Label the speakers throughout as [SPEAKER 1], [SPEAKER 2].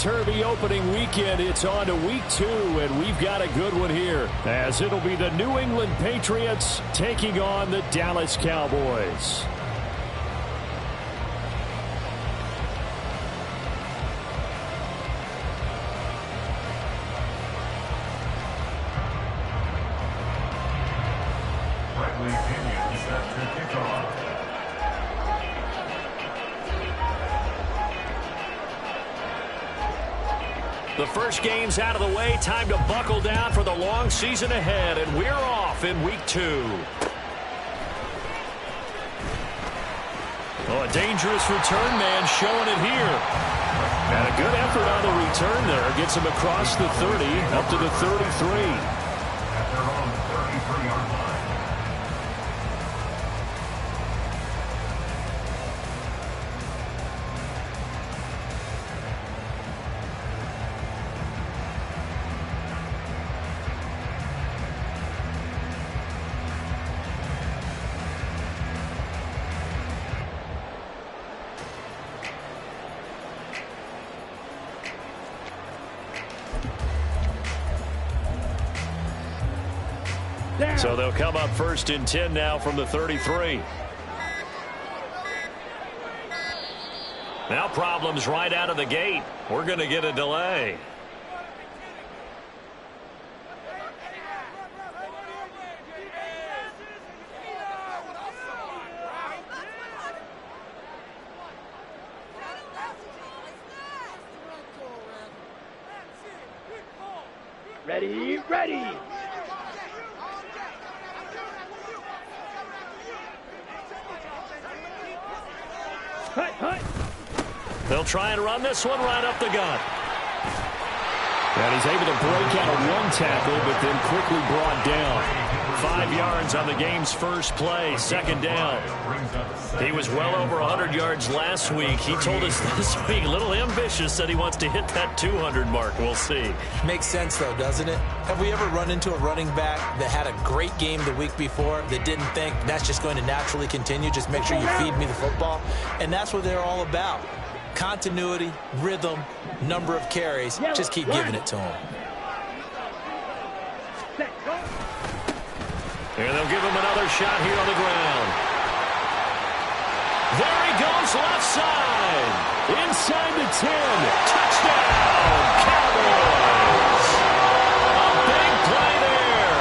[SPEAKER 1] topsy-turvy opening weekend. It's on to week 2, and we've got a good one here, as it'll be the New England Patriots taking on the Dallas Cowboys. The first game's out of the way. Time to buckle down for the long season ahead, and we're off in week 2. Oh, a dangerous return man showing it here. And a good effort on the return there. Gets him across the 30, up to the 33.
[SPEAKER 2] At their own 33-yard line.
[SPEAKER 1] So they'll come up 1st and 10 now from the 33. Now problems right out of the gate. We're going to get a delay.
[SPEAKER 3] Ready, ready.
[SPEAKER 1] They'll try and run this one right up the gut. And he's able to break out of one tackle, but then quickly brought down. 5 yards on the game's first play, 2nd down. He was well over 100 yards last week. He told us this week, a little ambitious, that he wants to hit that 200 mark. We'll see.
[SPEAKER 4] Makes sense, though, doesn't it? Have we ever run into a running back that had a great game the week before that didn't think that's just going to naturally continue? Just make sure you feed me the football. And that's what they're all about. Continuity, rhythm, number of carries. Just keep giving it to him.
[SPEAKER 1] And they'll give him another shot here on the ground. There he goes, left side. Inside the 10. Touchdown, Cowboys. A big play there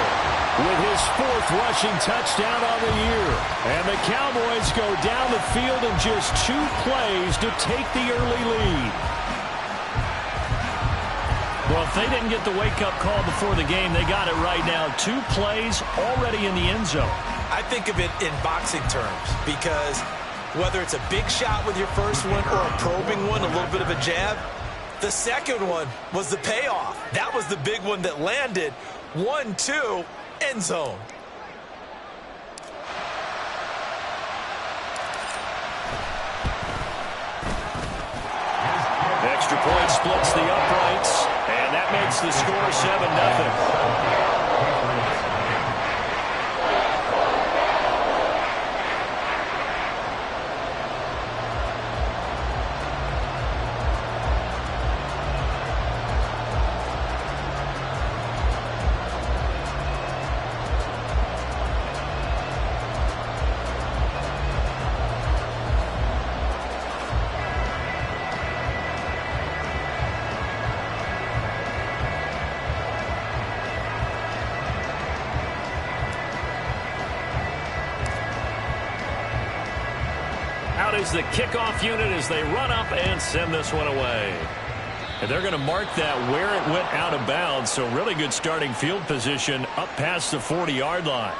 [SPEAKER 1] with his 4th rushing touchdown on the year. And the Cowboys go down the field in just 2 plays to take the early lead. Well, if they didn't get the wake-up call before the game, they got it right now. 2 plays already in the end zone.
[SPEAKER 4] I think of it in boxing terms because whether it's a big shot with your first one or a probing one, a little bit of a jab, the second one was the payoff. That was the big one that landed. 1-2, end zone.
[SPEAKER 1] Extra point splits the uprights, and that makes the score 7-0. Out is the kickoff unit as they run up and send this one away. And they're going to mark that where it went out of bounds, so really good starting field position up past the 40-yard line.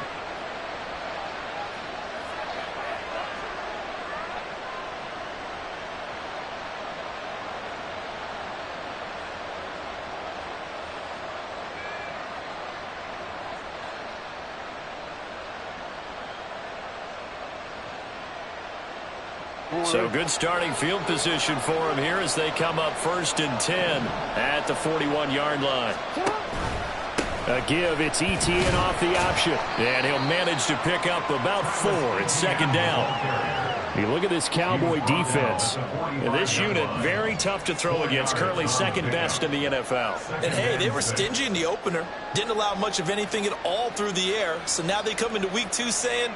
[SPEAKER 1] So good starting field position for him here as they come up 1st and 10 at the 41-yard line. A give, it's ETN off the option, and he'll manage to pick up about 4. It's 2nd down. You look at this Cowboy defense. And this unit, very tough to throw against. Currently second best in the NFL.
[SPEAKER 4] And, hey, they were stingy in the opener. Didn't allow much of anything at all through the air. So now they come into week 2 saying,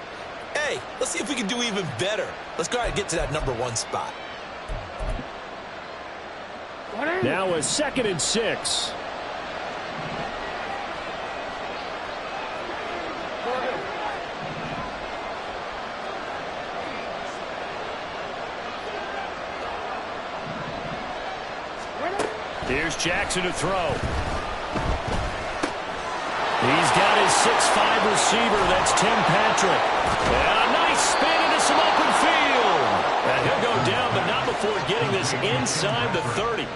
[SPEAKER 4] hey, let's see if we can do even better. Let's go ahead and get to that #1 spot.
[SPEAKER 1] Now a 2nd and 6. Here's Jackson to throw. He's got his 6'5" receiver. That's Tim Patrick. And a nice spin into some open field. And he'll go down, but not before getting this inside the 30.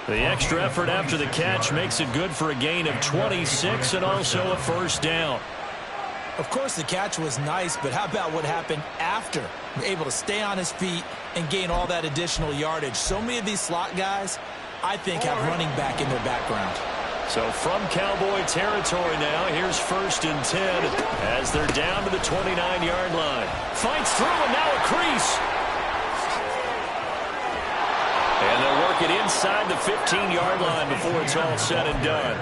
[SPEAKER 1] The extra effort after the catch makes it good for a gain of 26 and also a first down.
[SPEAKER 4] Of course, the catch was nice, but how about what happened after? Able to stay on his feet and gain all that additional yardage. So many of these slot guys, I think, have running back in their background.
[SPEAKER 1] So from Cowboy territory now, here's 1st and 10 as they're down to the 29-yard line. Fights through, and now a crease. And they'll work it inside the 15-yard line before it's all said and done.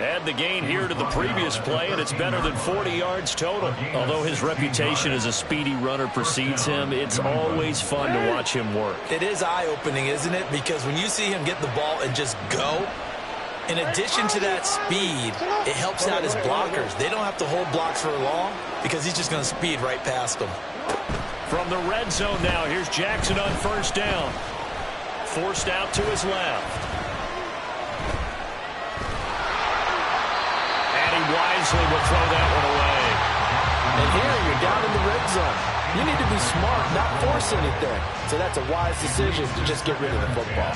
[SPEAKER 1] Add the gain here to the previous play, and it's better than 40 yards total. Although his reputation as a speedy runner precedes him, it's always fun to watch him work.
[SPEAKER 4] It is eye-opening, isn't it? Because when you see him get the ball and just go, in addition to that speed, it helps out his blockers. They don't have to hold blocks for long because he's just going to speed right past them.
[SPEAKER 1] From the red zone now, here's Jackson on 1st down. Forced out to his left. Wisely will throw that one away.
[SPEAKER 5] And here you're down in the red zone. You need to be smart, not force anything. So that's a wise decision to just get rid of the football.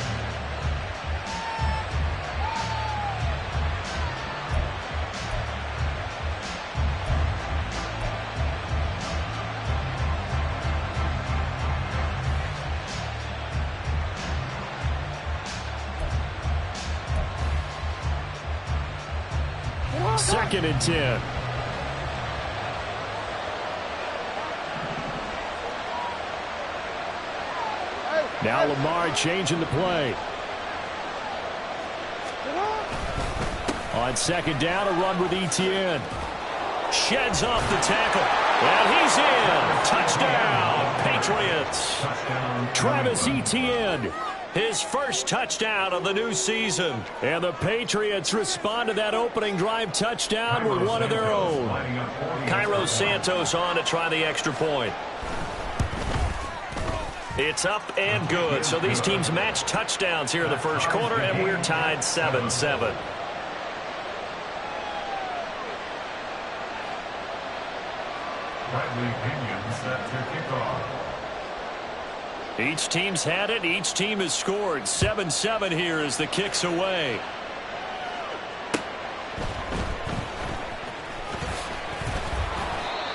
[SPEAKER 1] Second and 10. Now Lamar changing the play. On 2nd down, a run with Etienne. Sheds off the tackle. And he's in. Touchdown, Patriots. Travis Etienne. His first touchdown of the new season. And the Patriots respond to that opening drive touchdown with one of their own. Cairo Santos on to try the extra point. It's up and good. So these teams match touchdowns here in the first quarter, and we're tied 7-7.
[SPEAKER 2] Bradley Pinion set to kick off.
[SPEAKER 1] Each team's had it. Each team has scored. 7-7 here as the kick's away.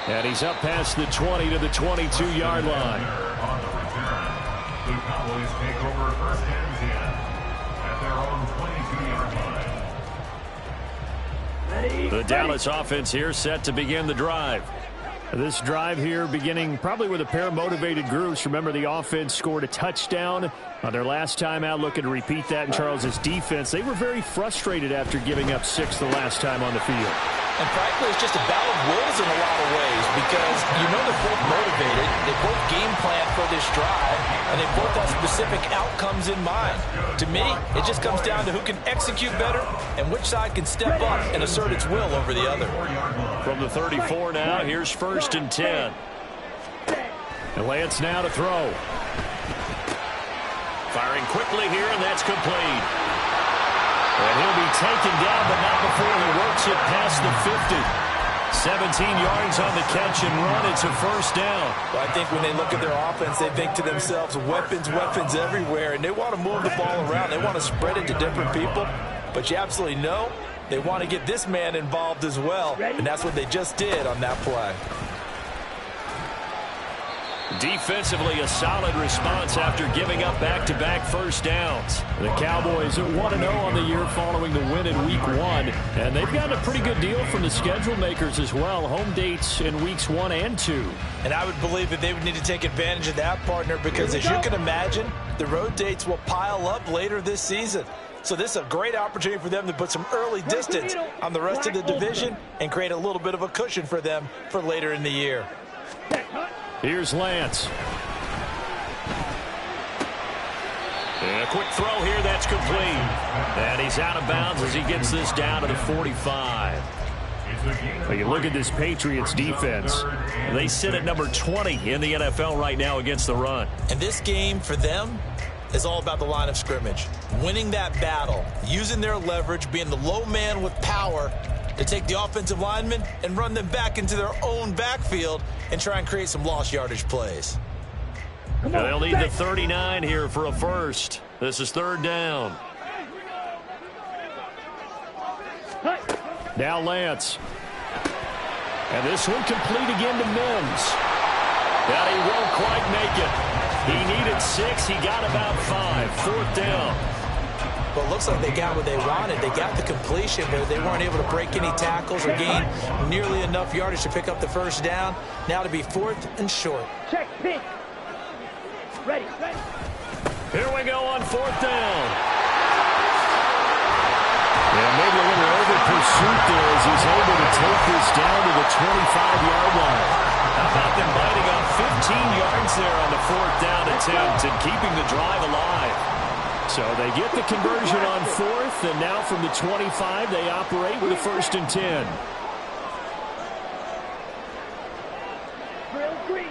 [SPEAKER 1] And he's up past the 20 to the 22-yard line.
[SPEAKER 2] On the return, the Cowboys take over 1st and 10 at their own 22-yard line.
[SPEAKER 1] The Dallas offense here set to begin the drive. This drive here beginning probably with a pair of motivated groups. Remember, the offense scored a touchdown on their last time out. Looking to repeat that in Charles's defense. They were very frustrated after giving up 6 the last time on the field.
[SPEAKER 4] And frankly, it's just a battle of wills in a lot of ways because you know they're both motivated. They both game plan for this drive, and they both have specific outcomes in mind. To me, it just comes down to who can execute better and which side can step up and assert its will over the other.
[SPEAKER 1] From the 34 now, here's 1st and 10. And Lance now to throw. Firing quickly here, and that's complete. And he'll be taken down, but not before he works it past the 50. 17 yards on the catch and run. It's a first down.
[SPEAKER 4] Well, I think when they look at their offense, they think to themselves, weapons, weapons everywhere, and they want to move the ball around. They want to spread it to different people, but you absolutely know they want to get this man involved as well, and that's what they just did on that play.
[SPEAKER 1] Defensively, a solid response after giving up back-to-back first downs. The Cowboys are 1-0 on the year following the win in Week 1, and they've gotten a pretty good deal from the schedule makers as well. Home dates in Weeks 1 and 2.
[SPEAKER 4] And I would believe that they would need to take advantage of that, partner, because as you can imagine, the road dates will pile up later this season. So this is a great opportunity for them to put some early distance on the rest of the division and create a little bit of a cushion for them for later in the year.
[SPEAKER 1] Here's Lance. And a quick throw here that's complete. And he's out of bounds as he gets this down to the 45. Well, you look at this Patriots defense. They sit at number 20 in the NFL right now against the run.
[SPEAKER 4] And this game for them is all about the line of scrimmage. Winning that battle, using their leverage, being the low man with power to take the offensive linemen and run them back into their own backfield and try and create some lost yardage plays.
[SPEAKER 1] Now they'll need the 39 here for a first. This is third down. Now Lance. And this one complete again to Mims. But he won't quite make it. He needed 6. He got about 5. Fourth down.
[SPEAKER 4] Well, it looks like they got what they wanted. They got the completion, but they weren't able to break any tackles or gain nearly enough yardage to pick up the first down. Now to be 4th and short.
[SPEAKER 3] Check, pitch. Ready.
[SPEAKER 1] Here we go on 4th down. Yeah, maybe a little over pursuit there as he's able to take this down to the 25-yard line. How about them biting on 15 yards there on the 4th down attempt and keeping the drive alive? So they get the conversion on 4th, and now from the 25, they operate with a 1st and 10.
[SPEAKER 3] Drill green.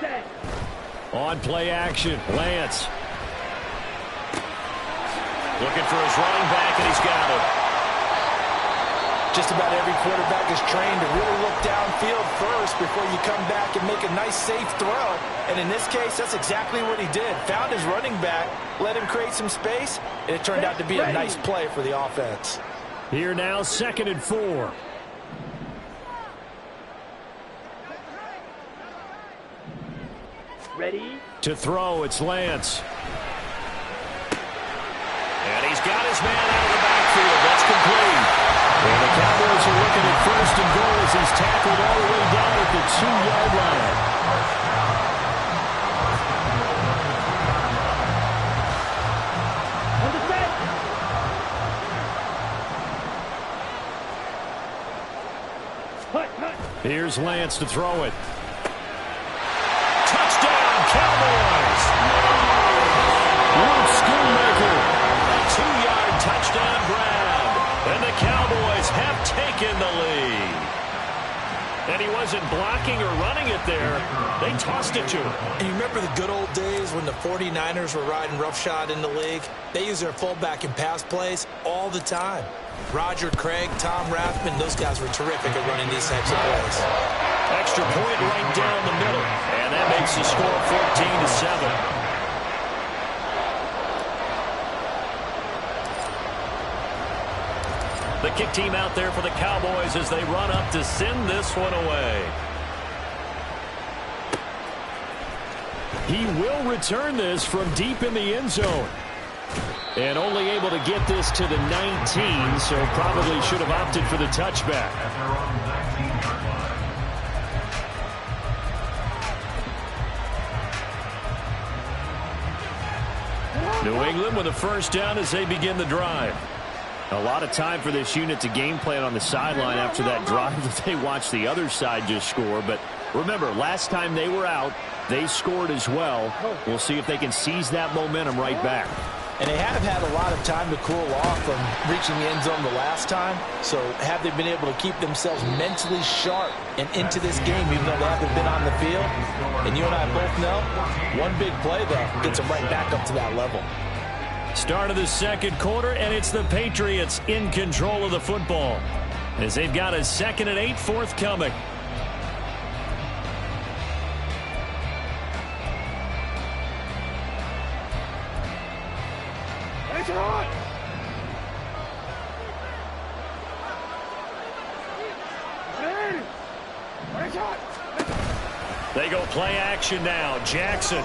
[SPEAKER 3] Set.
[SPEAKER 1] On play action, Lance. Looking for his running back, and he's got it.
[SPEAKER 4] Just about every quarterback is trained to really look downfield first before you come back and make a nice, safe throw. And in this case, that's exactly what he did. Found his running back, let him create some space, and it turned out to be a nice play for the offense.
[SPEAKER 1] Here now, 2nd and 4.
[SPEAKER 3] Ready.
[SPEAKER 1] To throw, it's Lance. And he's got his man out of the backfield. That's complete. And the Cowboys are looking at 1st and goal as he's tackled all the way down at the 2-yard line.
[SPEAKER 3] On the set. Hut.
[SPEAKER 1] Here's Lance to throw it. Touchdown, Cowboys! Luke Schoonmaker. A 2-yard touchdown grab. And the Cowboys have taken the lead. And he wasn't blocking or running it there. They tossed it to him.
[SPEAKER 4] And you remember the good old days when the 49ers were riding roughshod in the league? They use their fullback in pass plays all the time. Roger Craig, Tom Rathman, those guys were terrific at running these types of plays.
[SPEAKER 1] Extra point right down the middle. And that makes the score 14-7. The kick team out there for the Cowboys as they run up to send this one away. He will return this from deep in the end zone. And only able to get this to the 19, so probably should have opted for the touchback. New England with a 1st down as they begin the drive. A lot of time for this unit to game plan on the sideline after that drive that they watched the other side just score. But remember, last time they were out, they scored as well. We'll see if they can seize that momentum right back.
[SPEAKER 4] And they have had a lot of time to cool off from reaching the end zone the last time. So have they been able to keep themselves mentally sharp and into this game even though they haven't been on the field? And you and I both know, one big play, though, gets them right back up to that level.
[SPEAKER 1] Start of the second quarter, and it's the Patriots in control of the football as they've got a 2nd and 8 forthcoming. They go play action now. Jackson.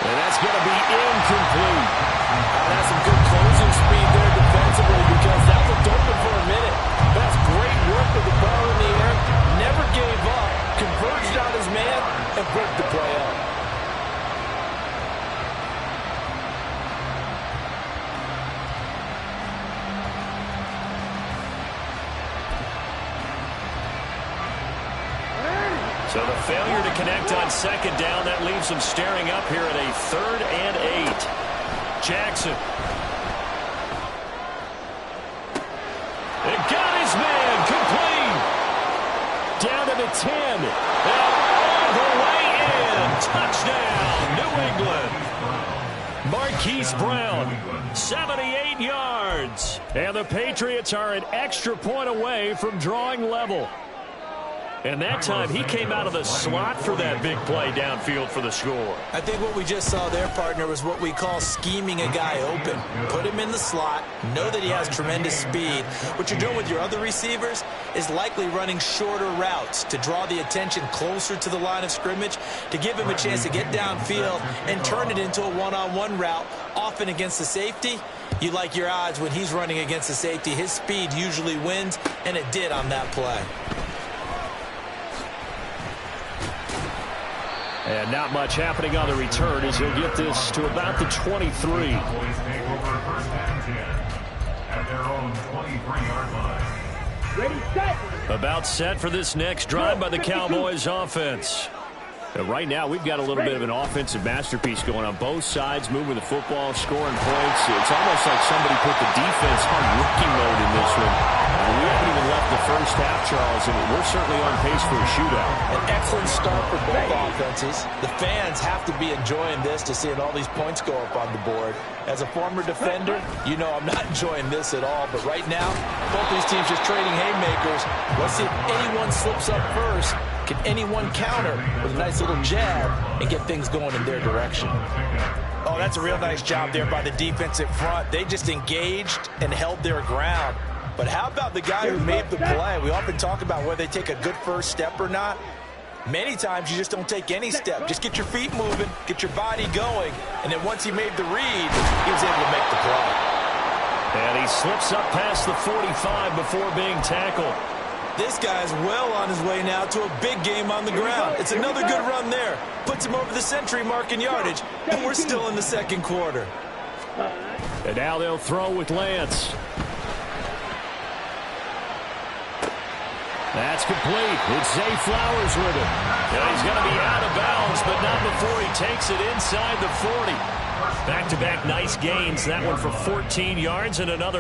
[SPEAKER 1] And that's going to be incomplete.
[SPEAKER 5] That's some good closing speed there defensively because that looked open for a minute. That's great work with the ball in the air. Never gave up. Converged on his man and broke the play up.
[SPEAKER 1] So the failure to connect on second down, that leaves him staring up here at a 3rd and 8. Jackson. It got his man complete. Down to the 10. And all the way in. Touchdown, New England. Marquise Brown, 78 yards. And the Patriots are an extra point away from drawing level. And that time, he came out of the slot for that big play downfield for the score.
[SPEAKER 4] I think what we just saw there, partner, was what we call scheming a guy open. Put him in the slot, know that he has tremendous speed. What you're doing with your other receivers is likely running shorter routes to draw the attention closer to the line of scrimmage, to give him a chance to get downfield and turn it into a one-on-one route, often against the safety. You like your odds when he's running against the safety. His speed usually wins, and it did on that play.
[SPEAKER 1] And not much happening on the return as he'll get this to about the 23.
[SPEAKER 2] Cowboys take over 1st and 10 at their own 23-yard line.
[SPEAKER 3] Ready, set.
[SPEAKER 1] About set for this next drive by the Cowboys offense. Right now, we've got a little bit of an offensive masterpiece going on both sides, moving the football, scoring points. It's almost like somebody put the defense on rookie mode in this one. We haven't even left the first half, Charles, and we're certainly on pace for a shootout.
[SPEAKER 5] An excellent start for both offenses. The fans have to be enjoying this to seeing all these points go up on the board. As a former defender, you know I'm not enjoying this at all. But right now, both these teams just trading haymakers. Let's see if anyone slips up first. Can anyone counter with a nice little jab and get things going in their direction?
[SPEAKER 4] Oh, that's a real nice job there by the defensive front. They just engaged and held their ground. But how about the guy who made the play? We often talk about whether they take a good first step or not. Many times you just don't take any step. Just get your feet moving, get your body going, and then once he made the read, he was able to make the play.
[SPEAKER 1] And he slips up past the 45 before being tackled.
[SPEAKER 4] This guy's well on his way now to a big game on the ground. It's another good run there. Puts him over the century mark in yardage, and we're still in the second quarter.
[SPEAKER 1] And now they'll throw with Lance. That's complete. It's Zay Flowers with it. And he's going to be out of bounds, but not before he takes it inside the 40. Back-to-back nice gains. That one for 14 yards and another.